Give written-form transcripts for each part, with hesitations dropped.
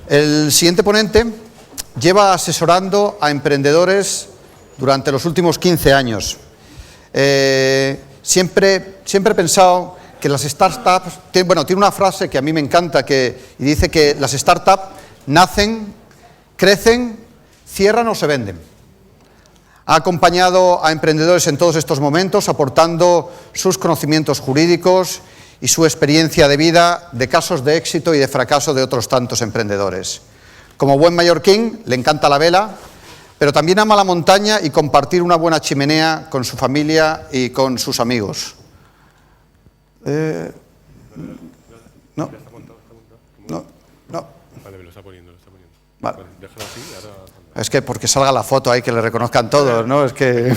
El siguiente ponente lleva asesorando a emprendedores durante los últimos 15 años. Siempre he pensado que las startups, tiene una frase que a mí me encanta y dice que las startups nacen, crecen, cierran o se venden. Ha acompañado a emprendedores en todos estos momentos, aportando sus conocimientos jurídicos y su experiencia de vida de casos de éxito y de fracaso de otros tantos emprendedores. Como buen mallorquín, le encanta la vela, pero también ama la montaña y compartir una buena chimenea con su familia y con sus amigos. No. Vale, me lo está poniendo. Vale. Déjalo así, ahora... Es que porque salga la foto ahí, que le reconozcan todos, ¿no? Es que...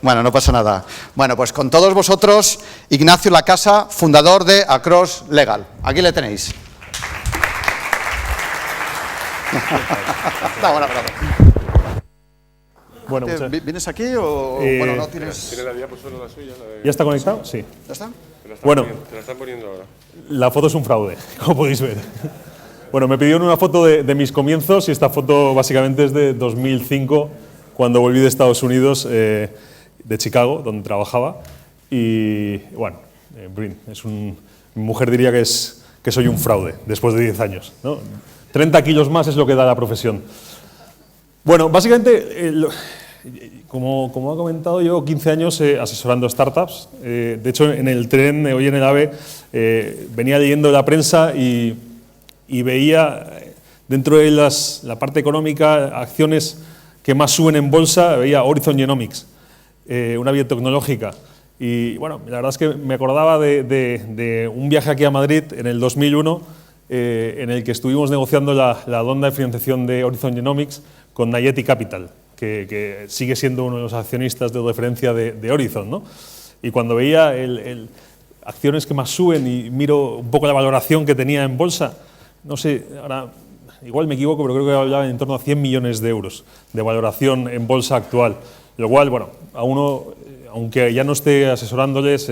Bueno, no pasa nada. Bueno, pues con todos vosotros, Ignacio Lacasa, fundador de Across Legal. Aquí le tenéis. Bueno, ¿Vienes aquí o bueno, no tienes...? ¿Tiene la diapositiva la suya? ¿Ya está conectado? Sí. ¿Ya está? Bueno, te la están poniendo ahora. la foto es un fraude, como podéis ver. Bueno, me pidieron una foto de mis comienzos y esta foto básicamente es de 2005, cuando volví de Estados Unidos, de Chicago, donde trabajaba. Y bueno, Brin, mi mujer diría que soy un fraude después de 10 años, ¿no? 30 kilos más es lo que da la profesión. Bueno, básicamente, como ha comentado, llevo 15 años asesorando startups. De hecho, en el tren, hoy en el AVE, venía leyendo la prensa y veía dentro de la parte económica acciones que más suben en bolsa, veía Horizon Genomics, una biotecnológica. Y bueno, la verdad es que me acordaba de un viaje aquí a Madrid en el 2001, en el que estuvimos negociando la ronda de financiación de Horizon Genomics con Nayeti Capital, que sigue siendo uno de los accionistas de referencia de Horizon, ¿no? Y cuando veía acciones que más suben y miro un poco la valoración que tenía en bolsa, no sé, ahora igual me equivoco, pero creo que hablaba en torno a 100 millones de euros de valoración en bolsa actual. Lo cual, bueno, a uno, aunque ya no esté asesorándoles,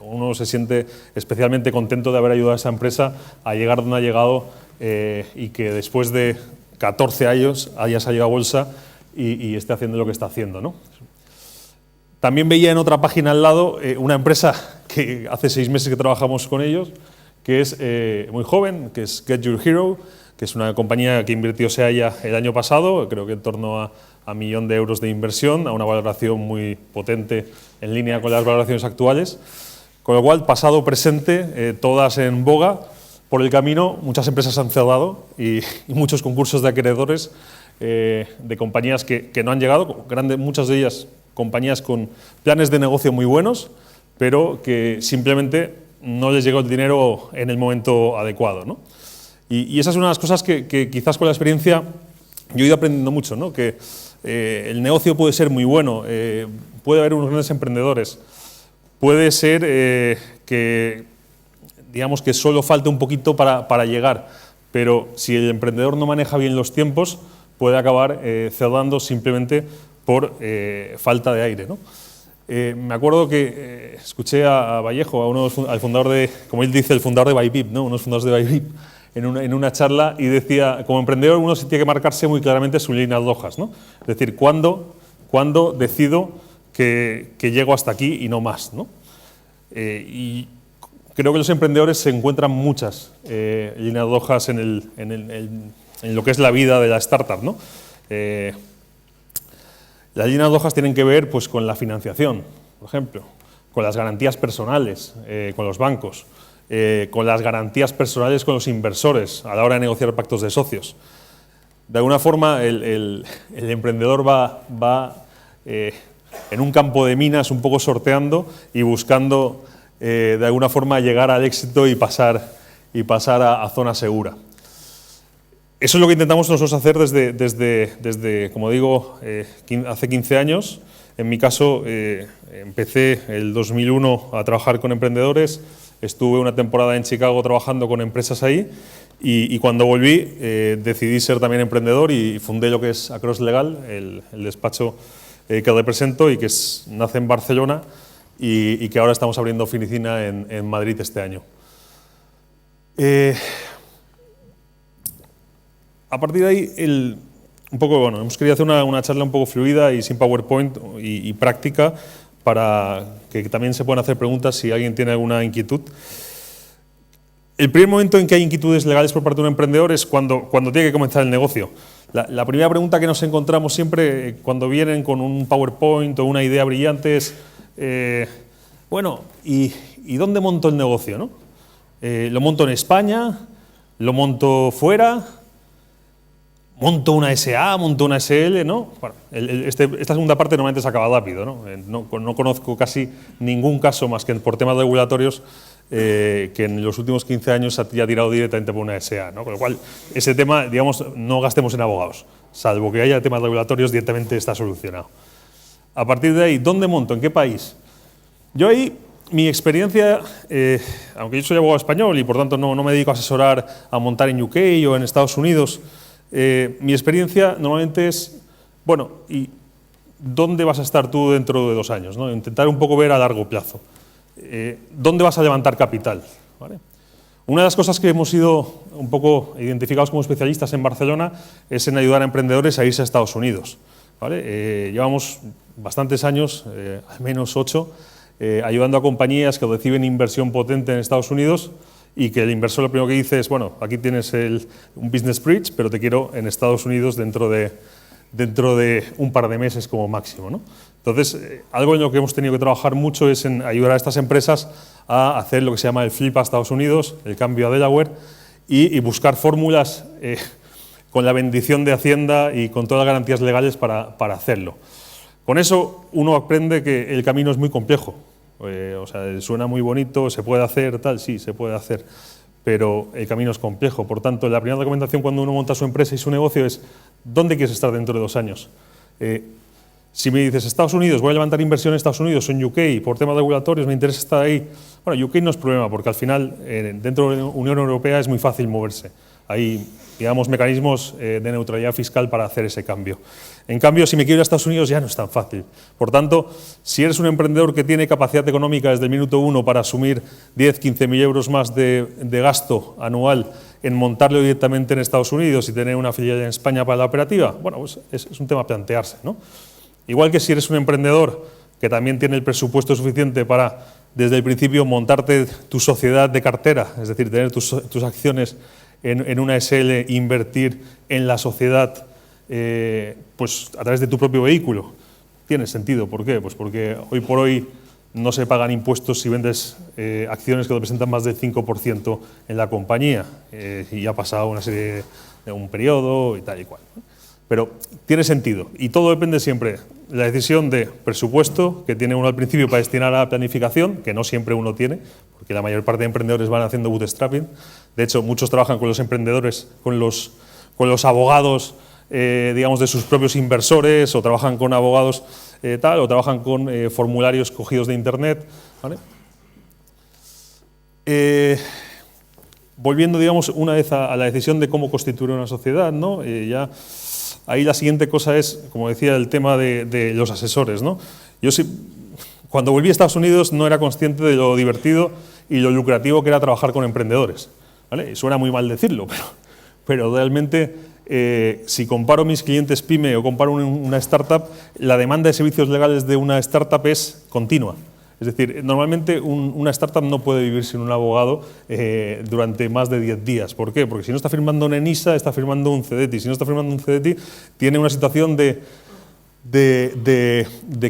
uno se siente especialmente contento de haber ayudado a esa empresa a llegar donde ha llegado y que después de 14 años haya salido a bolsa y esté haciendo lo que está haciendo, ¿no? También veía en otra página al lado una empresa que hace 6 meses que trabajamos con ellos, que es muy joven, que es Get Your Hero, que es una compañía que invirtió Seaya el año pasado, creo que en torno a 1 millón de euros de inversión, a una valoración muy potente en línea con las valoraciones actuales. Con lo cual, pasado, presente, todas en boga. Por el camino, muchas empresas han cerrado y muchos concursos de acreedores de compañías que no han llegado, muchas de ellas compañías con planes de negocio muy buenos, pero que simplemente no les llegó el dinero en el momento adecuado, ¿no? Y esa es una de las cosas que quizás con la experiencia yo he ido aprendiendo mucho, ¿no? Que el negocio puede ser muy bueno, puede haber unos grandes emprendedores, puede ser que, digamos, que solo falte un poquito para llegar, pero si el emprendedor no maneja bien los tiempos, puede acabar cerrando simplemente por falta de aire, ¿no? Me acuerdo que escuché a Vallejo, al fundador de, como él dice, el fundador de Bybit, ¿no? Unos fundadores de Bybit, en una charla, y decía, como emprendedor uno tiene que marcarse muy claramente sus líneas rojas, ¿no? Es decir, ¿cuándo decido que llego hasta aquí y no más, ¿no? Y creo que los emprendedores se encuentran muchas líneas rojas en lo que es la vida de la startup, ¿no? Las líneas rojas tienen que ver, pues, con la financiación, por ejemplo, con las garantías personales, con los bancos, con las garantías personales con los inversores a la hora de negociar pactos de socios. De alguna forma, el emprendedor va en un campo de minas un poco sorteando y buscando, de alguna forma, llegar al éxito y pasar a zona segura. Eso es lo que intentamos nosotros hacer desde como digo, hace 15 años. En mi caso, empecé el 2001 a trabajar con emprendedores, estuve una temporada en Chicago trabajando con empresas ahí y cuando volví decidí ser también emprendedor y fundé lo que es Across Legal, el despacho que represento y que nace en Barcelona y que ahora estamos abriendo oficina en Madrid este año. A partir de ahí, un poco, bueno, hemos querido hacer una charla un poco fluida y sin PowerPoint y práctica para que también se puedan hacer preguntas si alguien tiene alguna inquietud. El primer momento en que hay inquietudes legales por parte de un emprendedor es cuando tiene que comenzar el negocio. La primera pregunta que nos encontramos siempre cuando vienen con un PowerPoint o una idea brillante es, bueno, ¿y dónde monto el negocio, no? ¿Lo monto en España? ¿Lo monto fuera? ¿Monto una SA? ¿Monto una SL? ¿No? Bueno, esta segunda parte normalmente se acaba rápido, ¿no? No conozco casi ningún caso más que por temas regulatorios que en los últimos 15 años se haya tirado directamente por una SA, ¿no? Con lo cual, ese tema, digamos, no gastemos en abogados. Salvo que haya temas regulatorios, directamente está solucionado. A partir de ahí, ¿dónde monto? ¿En qué país? Yo ahí, mi experiencia, aunque yo soy abogado español y por tanto no me dedico a asesorar a montar en UK o en Estados Unidos, mi experiencia normalmente es, bueno, ¿y dónde vas a estar tú dentro de 2 años, ¿no? Intentar un poco ver a largo plazo. ¿Dónde vas a levantar capital? ¿Vale? Una de las cosas que hemos sido un poco identificados como especialistas en Barcelona es en ayudar a emprendedores a irse a Estados Unidos. ¿Vale? Llevamos bastantes años, al menos 8, ayudando a compañías que reciben inversión potente en Estados Unidos y que el inversor lo primero que dice es, bueno, aquí tienes un business bridge, pero te quiero en Estados Unidos dentro de un par de meses como máximo, ¿no? Entonces, algo en lo que hemos tenido que trabajar mucho es en ayudar a estas empresas a hacer lo que se llama el flip a Estados Unidos, el cambio a Delaware, y buscar fórmulas con la bendición de Hacienda y con todas las garantías legales para hacerlo. Con eso uno aprende que el camino es muy complejo. O sea, suena muy bonito, se puede hacer, tal, sí, se puede hacer, pero el camino es complejo. Por tanto, la primera recomendación cuando uno monta su empresa y su negocio es ¿dónde quieres estar dentro de 2 años? Si me dices Estados Unidos, voy a levantar inversión en Estados Unidos o en UK, por temas regulatorios me interesa estar ahí. Bueno, UK no es problema porque al final dentro de la Unión Europea es muy fácil moverse. Hay, digamos, mecanismos de neutralidad fiscal para hacer ese cambio. En cambio, si me quiero ir a Estados Unidos ya no es tan fácil. Por tanto, si eres un emprendedor que tiene capacidad económica desde el minuto 1 para asumir 10, 15.000 euros más de gasto anual en montarlo directamente en Estados Unidos y tener una filial en España para la operativa, bueno, pues es un tema a plantearse, ¿no? Igual que si eres un emprendedor que también tiene el presupuesto suficiente para, desde el principio, montarte tu sociedad de cartera, es decir, tener tus acciones en una SL, invertir en la sociedad pues a través de tu propio vehículo. Tiene sentido. ¿Por qué? Pues porque hoy por hoy no se pagan impuestos si vendes acciones que representan más del 5% en la compañía y ha pasado una serie de un periodo y tal y cual. Pero tiene sentido y todo depende siempre de la decisión de presupuesto que tiene uno al principio para destinar a la planificación, que no siempre uno tiene, porque la mayor parte de emprendedores van haciendo bootstrapping. De hecho, muchos trabajan con los emprendedores, con los abogados, digamos, de sus propios inversores, o trabajan con abogados o trabajan con formularios cogidos de Internet, ¿vale? Volviendo, digamos, una vez a la decisión de cómo constituir una sociedad, ¿no? Ya ahí la siguiente cosa es, como decía, el tema de los asesores, ¿no? Yo cuando volví a Estados Unidos no era consciente de lo divertido y lo lucrativo que era trabajar con emprendedores, ¿vale? Y suena muy mal decirlo, pero realmente si comparo mis clientes PYME o comparo una startup, la demanda de servicios legales de una startup es continua. Es decir, normalmente una startup no puede vivir sin un abogado durante más de 10 días. ¿Por qué? Porque si no está firmando un ENISA, está firmando un CEDETI. Si no está firmando un CEDETI, tiene una situación de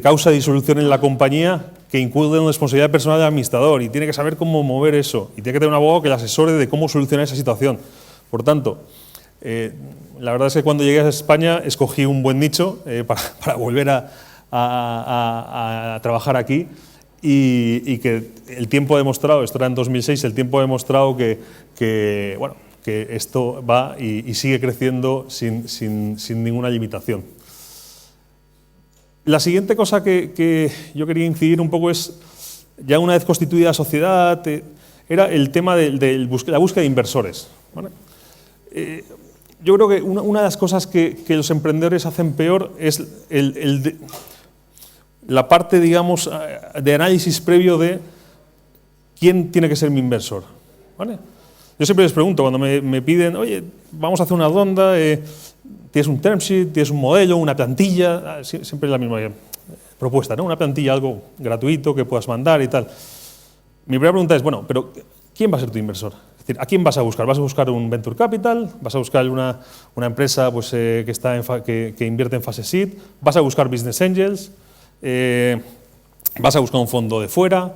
causa de disolución en la compañía que incurre en responsabilidad personal del administrador y tiene que saber cómo mover eso y tiene que tener un abogado que le asesore de cómo solucionar esa situación. Por tanto, la verdad es que cuando llegué a España escogí un buen nicho para volver a trabajar aquí. Y que el tiempo ha demostrado, esto era en 2006, el tiempo ha demostrado que esto va y sigue creciendo sin ninguna limitación. La siguiente cosa que yo quería incidir un poco es, ya una vez constituida la sociedad, era el tema de la búsqueda de inversores, ¿vale? Yo creo que una de las cosas que los emprendedores hacen peor es la parte, digamos, de análisis previo de quién tiene que ser mi inversor, ¿vale? Yo siempre les pregunto, cuando me piden, oye, vamos a hacer una ronda, tienes un term sheet, tienes un modelo, una plantilla, siempre es la misma propuesta, ¿no? Una plantilla, algo gratuito que puedas mandar y tal. Mi primera pregunta es, bueno, pero ¿quién va a ser tu inversor? Es decir, ¿a quién vas a buscar? ¿Vas a buscar un venture capital? ¿Vas a buscar una empresa pues, que invierte en fase seed? ¿Vas a buscar business angels? ¿Vas a buscar un fondo de fuera?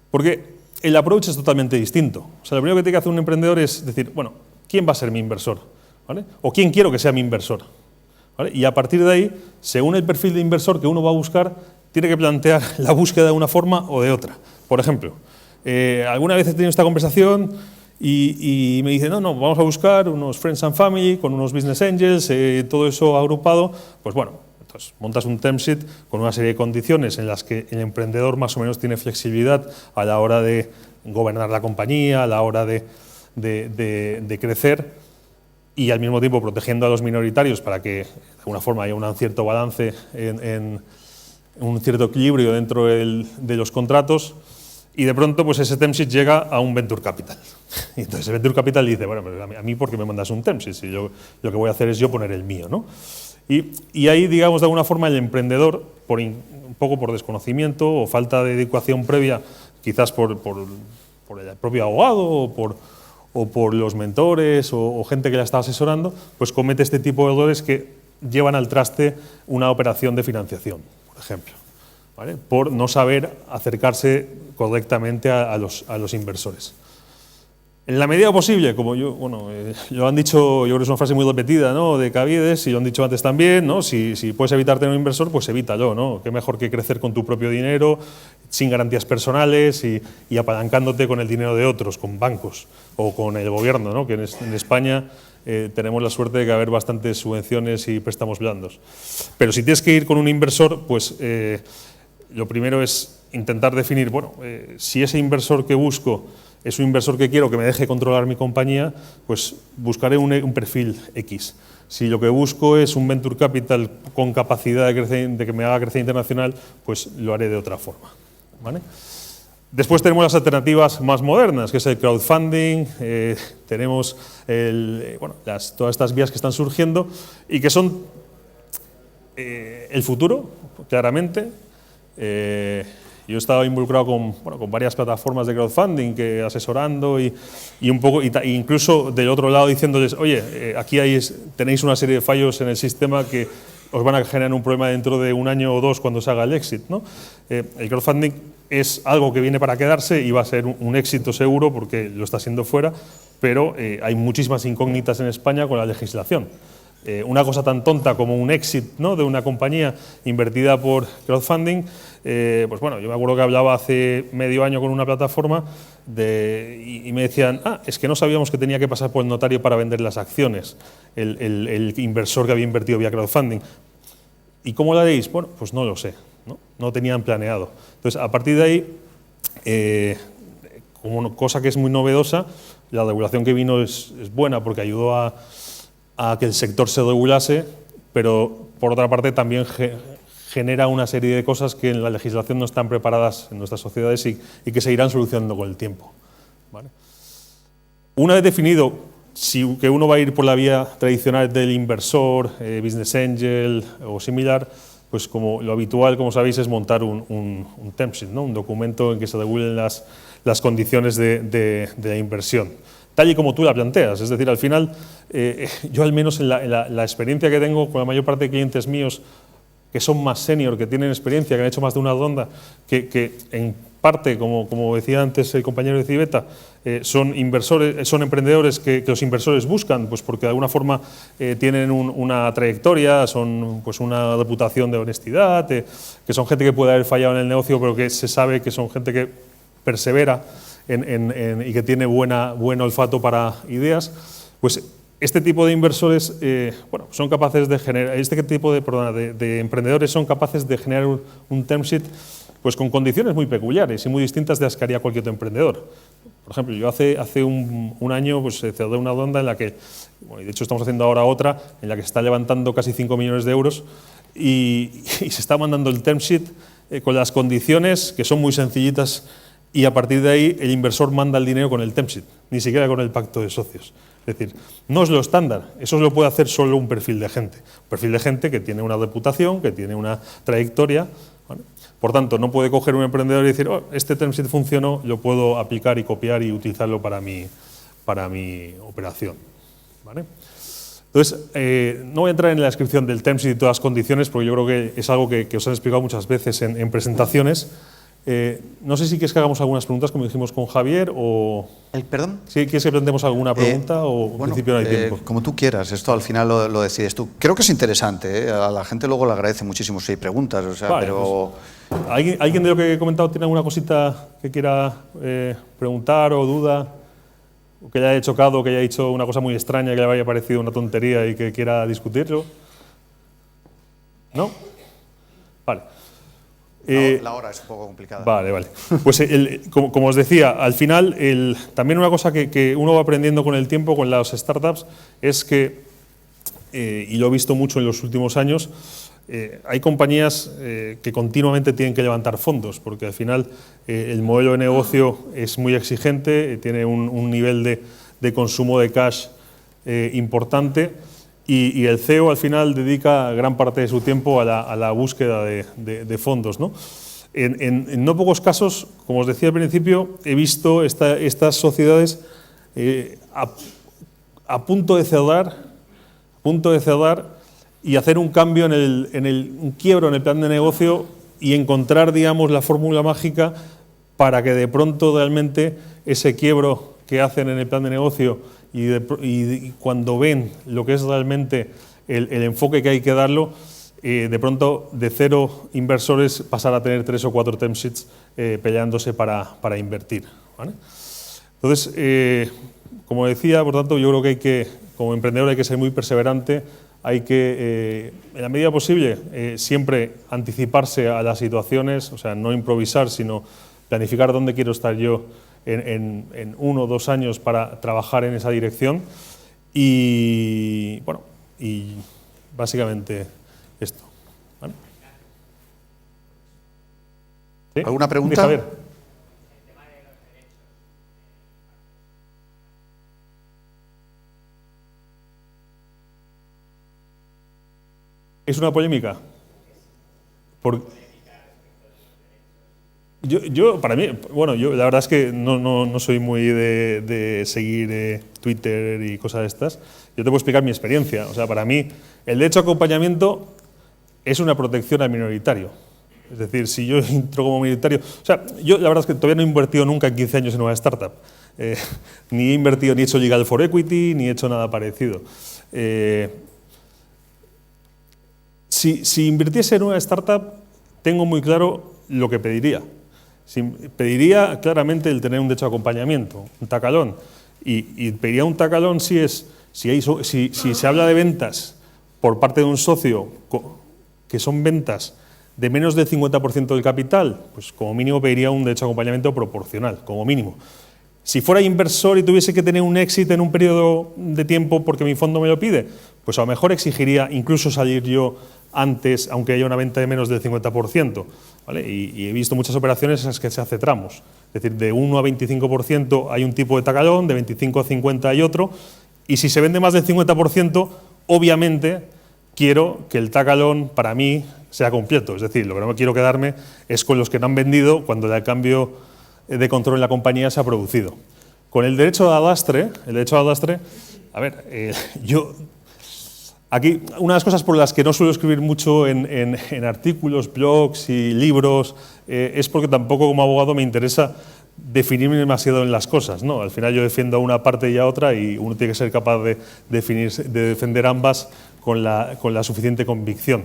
Porque el approach es totalmente distinto. O sea, lo primero que tiene que hacer un emprendedor es decir, bueno, ¿quién va a ser mi inversor? ¿Vale? O ¿quién quiero que sea mi inversor? ¿Vale? Y a partir de ahí, según el perfil de inversor que uno va a buscar, tiene que plantear la búsqueda de una forma o de otra. Por ejemplo, alguna vez he tenido esta conversación y me dicen, no, vamos a buscar unos friends and family con unos business angels, todo eso agrupado. Pues bueno, entonces montas un term sheet con una serie de condiciones en las que el emprendedor más o menos tiene flexibilidad a la hora de gobernar la compañía, a la hora de crecer, y al mismo tiempo protegiendo a los minoritarios para que de alguna forma haya un cierto balance, en un cierto equilibrio dentro de los contratos. Y de pronto pues ese term sheet llega a un venture capital. Y entonces el venture capital dice, bueno, pero a mí ¿por qué me mandas un term sheet? Si yo lo que voy a hacer es yo poner el mío, ¿no? Y ahí, digamos, de alguna forma el emprendedor, un poco por desconocimiento o falta de educación previa, quizás por el propio abogado o por los mentores o gente que la está asesorando, pues comete este tipo de errores que llevan al traste una operación de financiación, por ejemplo, ¿vale? Por no saber acercarse correctamente a los inversores. En la medida posible, como lo han dicho, yo creo que es una frase muy repetida, ¿no?, de Caviedes, y lo han dicho antes también, ¿no?, si puedes evitar tener un inversor, pues evítalo, ¿no? Qué mejor que crecer con tu propio dinero, sin garantías personales y apalancándote con el dinero de otros, con bancos o con el gobierno, ¿no?, que en España tenemos la suerte de que haber bastantes subvenciones y préstamos blandos. Pero si tienes que ir con un inversor, pues lo primero es intentar definir, si ese inversor que busco es un inversor que quiero que me deje controlar mi compañía, pues buscaré un perfil X. Si lo que busco es un venture capital con capacidad de que me haga crecer internacional, pues lo haré de otra forma, ¿vale? Después tenemos las alternativas más modernas, que es el crowdfunding, tenemos todas estas vías que están surgiendo y que son el futuro, claramente. Yo he estado involucrado con varias plataformas de crowdfunding, asesorando y un poco, incluso del otro lado diciéndoles, oye, aquí tenéis una serie de fallos en el sistema que os van a generar un problema dentro de un año o dos cuando se haga el exit, ¿no? El crowdfunding es algo que viene para quedarse y va a ser un éxito seguro porque lo está siendo fuera, pero hay muchísimas incógnitas en España con la legislación. Una cosa tan tonta como un exit, ¿no?, de una compañía invertida por crowdfunding, pues bueno, yo me acuerdo que hablaba hace medio año con una plataforma y me decían, es que no sabíamos que tenía que pasar por el notario para vender las acciones, el inversor que había invertido vía crowdfunding. ¿Y cómo lo haréis? Bueno, pues no lo sé, no tenían planeado. Entonces, a partir de ahí, como cosa que es muy novedosa, la regulación que vino es buena porque ayudó a que el sector se regulase, pero por otra parte también genera una serie de cosas que en la legislación no están preparadas en nuestras sociedades y que se irán solucionando con el tiempo, ¿vale? Una vez definido que uno va a ir por la vía tradicional del inversor, business angel o similar, pues como lo habitual, como sabéis, es montar un term sheet, ¿no?, un documento en que se regulen las condiciones de la inversión, tal y como tú la planteas. Es decir, al final, yo al menos en la experiencia que tengo con la mayor parte de clientes míos que son más senior, que tienen experiencia, que han hecho más de una ronda, que en parte, como decía antes el compañero de Civeta, son emprendedores que los inversores buscan, pues porque de alguna forma tienen una trayectoria, son pues una reputación de honestidad, que son gente que puede haber fallado en el negocio, pero que se sabe que son gente que persevera y que tiene buen olfato para ideas. Pues este tipo de inversores son capaces de generar, de emprendedores son capaces de generar un term sheet pues con condiciones muy peculiares y muy distintas de las que haría cualquier otro emprendedor. Por ejemplo, yo hace un año pues cerré una ronda en la que, y de hecho estamos haciendo ahora otra, en la que se está levantando casi 5 millones de euros y se está mandando el term sheet con las condiciones que son muy sencillitas y a partir de ahí el inversor manda el dinero con el term sheet, ni siquiera con el pacto de socios. Es decir, no es lo estándar, eso lo puede hacer solo un perfil de gente. Un perfil de gente que tiene una reputación, que tiene una trayectoria, ¿vale? Por tanto, no puede coger un emprendedor y decir, oh, este term sheet funcionó, lo puedo aplicar y copiar y utilizarlo para mi operación, ¿vale? Entonces, no voy a entrar en la descripción del term sheet y todas las condiciones, porque yo creo que es algo que os han explicado muchas veces en presentaciones. No sé si quieres que hagamos algunas preguntas, como dijimos con Javier, o… ¿Perdón? ¿Sí, ¿quieres que planteemos alguna pregunta o en Bueno, principio no hay tiempo? como tú quieras, esto al final lo decides tú. Creo que es interesante, ¿eh? A la gente luego le agradece muchísimo si hay preguntas, o sea, Vale, pero… pues, ¿alguien de lo que he comentado tiene alguna cosita que quiera preguntar o duda? O que le haya chocado, que haya dicho una cosa muy extraña, que le haya parecido una tontería y que quiera discutirlo? ¿No? Vale. La hora es un poco complicada. Vale. Pues como os decía, al final también una cosa que uno va aprendiendo con el tiempo, con las startups, es que, y lo he visto mucho en los últimos años, hay compañías que continuamente tienen que levantar fondos, porque al final el modelo de negocio es muy exigente, tiene un nivel de consumo de cash importante, y el CEO al final dedica gran parte de su tiempo a la búsqueda de fondos, ¿no? En no pocos casos, como os decía al principio, he visto estas sociedades a punto de cerrar y hacer un cambio un quiebro en el plan de negocio y encontrar, digamos, la fórmula mágica para que de pronto realmente ese quiebro que hacen en el plan de negocio y cuando ven lo que es realmente el enfoque que hay que darlo, de pronto de 0 inversores pasar a tener 3 o 4 term sheets peleándose para invertir, ¿vale? Entonces, como decía, por tanto, yo creo que como emprendedor hay que ser muy perseverante, hay que, en la medida posible, siempre anticiparse a las situaciones, o sea, no improvisar, sino planificar dónde quiero estar yo en 1 o 2 años para trabajar en esa dirección y, bueno, y básicamente esto, ¿vale? ¿Sí? ¿Alguna pregunta? Javier. ¿Es una polémica? Para mí, bueno, yo la verdad es que no soy muy de seguir Twitter y cosas de estas. Yo te puedo explicar mi experiencia. O sea, para mí, el derecho a acompañamiento es una protección al minoritario. Es decir, si yo entro como minoritario… O sea, yo la verdad es que todavía no he invertido nunca en 15 años en una startup. Ni he invertido, ni he hecho legal for equity, ni he hecho nada parecido. Si invirtiese en una startup, tengo muy claro lo que pediría. Pediría claramente el tener un derecho a acompañamiento, un tacalón. Y pediría un tacalón si se habla de ventas por parte de un socio, que son ventas de menos del 50% del capital, pues como mínimo pediría un derecho a acompañamiento proporcional, como mínimo. Si fuera inversor y tuviese que tener un éxito en un periodo de tiempo porque mi fondo me lo pide, pues a lo mejor exigiría incluso salir yo antes, aunque haya una venta de menos del 50%, ¿vale? Y he visto muchas operaciones en las que se hace tramos. Es decir, de 1 a 25% hay un tipo de tacalón, de 25 a 50 hay otro, y si se vende más del 50%, obviamente quiero que el tacalón para mí sea completo. Es decir, lo que no me quiero quedarme es con los que no han vendido cuando el cambio de control en la compañía se ha producido. Con el derecho de adastre, a ver, aquí, una de las cosas por las que no suelo escribir mucho en artículos, blogs y libros es porque tampoco como abogado me interesa definirme demasiado en las cosas, ¿no? Al final yo defiendo a una parte y a otra y uno tiene que ser capaz de defender ambas con la suficiente convicción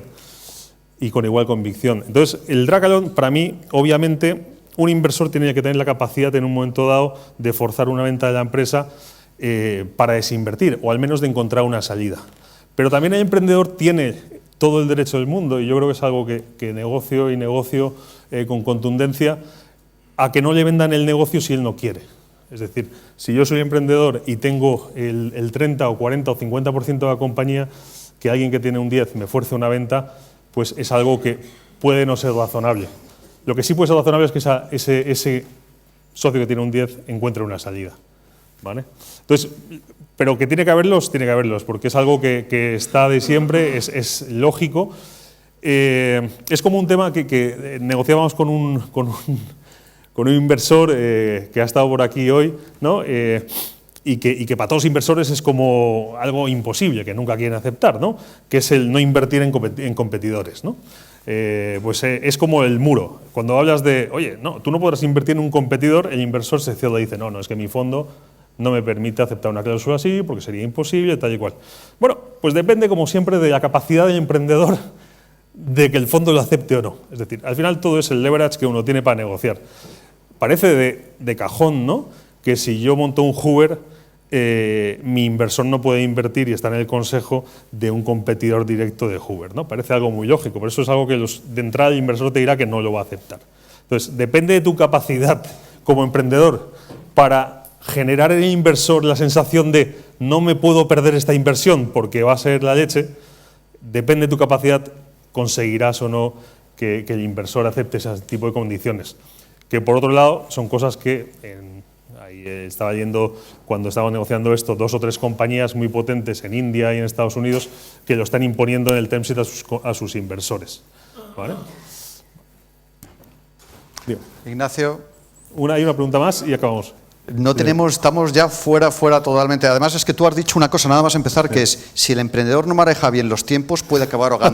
y con igual convicción. Entonces, el tacalón, para mí, obviamente, un inversor tiene que tener la capacidad en un momento dado de forzar una venta de la empresa para desinvertir o al menos de encontrar una salida. Pero también el emprendedor tiene todo el derecho del mundo, y yo creo que es algo que negocio con contundencia, a que no le vendan el negocio si él no quiere. Es decir, si yo soy emprendedor y tengo el 30 o 40 o 50% de la compañía, que alguien que tiene un 10 me fuerce una venta, pues es algo que puede no ser razonable. Lo que sí puede ser razonable es que socio que tiene un 10 encuentre una salida. ¿Vale? Entonces, pero que tiene que haberlos, porque es algo que está de siempre, es lógico. Es como un tema que negociábamos con un inversor que ha estado por aquí hoy, ¿no? Y que para todos los inversores es como algo imposible, que nunca quieren aceptar, ¿no? Que es el no invertir en competidores, ¿no? Es como el muro. Cuando hablas de, oye, no, tú no podrás invertir en un competidor, el inversor se cierra y dice, no, es que mi fondo no me permite aceptar una cláusula así porque sería imposible, tal y cual. Bueno, pues depende, como siempre, de la capacidad del emprendedor de que el fondo lo acepte o no. Es decir, al final todo es el leverage que uno tiene para negociar. Parece de cajón, ¿no?, que si yo monto un Hoover, mi inversor no puede invertir y está en el consejo de un competidor directo de Hoover, ¿no? Parece algo muy lógico, pero eso es algo que de entrada el inversor te dirá que no lo va a aceptar. Entonces, depende de tu capacidad como emprendedor para generar en el inversor la sensación de no me puedo perder esta inversión porque va a ser la leche. Depende de tu capacidad, conseguirás o no que el inversor acepte ese tipo de condiciones. Que por otro lado son cosas que ahí estaba yendo cuando estaba negociando esto, 2 o 3 compañías muy potentes en India y en Estados Unidos que lo están imponiendo en el term sheet a sus inversores. ¿Vale? Bien. Ignacio. Hay una pregunta más y acabamos. No tenemos, estamos ya fuera totalmente. Además es que tú has dicho una cosa, nada más empezar, que es, si el emprendedor no maneja bien los tiempos, puede acabar ahogando.